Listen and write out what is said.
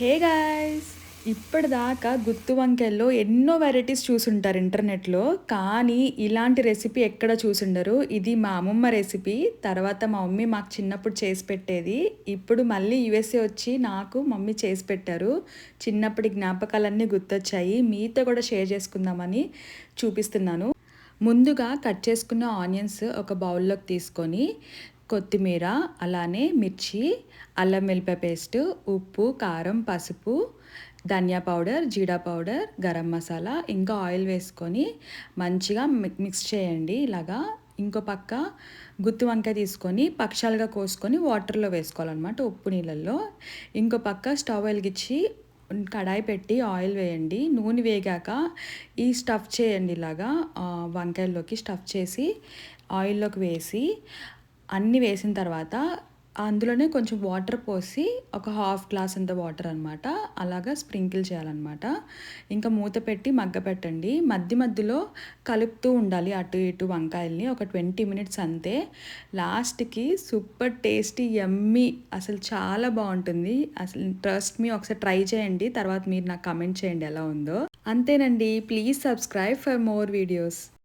Hey guys! ఇప్పటిదాకా గుత్తి వంకాయల్లో ఎన్నో varieties చూసుంటారు ఇంటర్నెట్‌లో. కానీ ఇలాంటి రెసిపీ ఎక్కడ చూసుండరు. ఇది మా అమ్మమ్మ రెసిపీ. తర్వాత మా మమ్మీ మాకు చిన్నప్పుడు చేసి పెట్టేది. ఇప్పుడు మళ్ళీ యూఎస్ఏ వచ్చి నాకు మమ్మీ చేసి పెట్టారు. చిన్నప్పటి జ్ఞాపకాలన్నీ గుర్తొచ్చాయి. మీతో కూడా షేర్ చేసుకుందామని చూపిస్తున్నాను. ముందుగా కట్ చేసుకున్న ఆనియన్స్ ఒక బౌల్లోకి తీసుకొని, కొత్తిమీర, అలానే మిర్చి, అల్లం వెల్లిపాయ పేస్ట్, ఉప్పు, కారం, పసుపు, ధనియా పౌడర్, జీరా పౌడర్, గరం మసాలా, ఇంకా ఆయిల్ వేసుకొని మంచిగా మిక్స్ చేయండి ఇలాగా. ఇంకో పక్క గుత్తి వంకాయ తీసుకొని పక్షాలుగా కోసుకొని వాటర్లో వేసుకోవాలన్నమాట, ఉప్పు నీళ్ళల్లో. ఇంకో పక్క స్టవ్ వెలిగించి కడాయి పెట్టి ఆయిల్ వేయండి. నూనె వేగాక ఈ స్టఫ్ చేయండి ఇలాగా. వంకాయల్లోకి స్టఫ్ చేసి ఆయిల్లోకి వేసి అన్నీ వేసిన తర్వాత అందులోనే కొంచెం వాటర్ పోసి ఒక హాఫ్ గ్లాస్ అంత వాటర్ అనమాట అలాగా స్ప్రింకిల్ చేయాలన్నమాట. ఇంకా మూత పెట్టి మగ్గపెట్టండి. మధ్య మధ్యలో కలుపుతూ ఉండాలి అటు ఇటు వంకాయల్ని. ఒక 20 మినిట్స్ అంతే. లాస్ట్కి సూపర్ టేస్టీ యమ్మీ, అసలు చాలా బాగుంటుంది. అసలు ట్రస్ట్ మీ, ఒకసారి ట్రై చేయండి. తర్వాత మీరు నాకు కమెంట్ చేయండి ఎలా ఉందో. అంతేనండి. Please subscribe for more videos.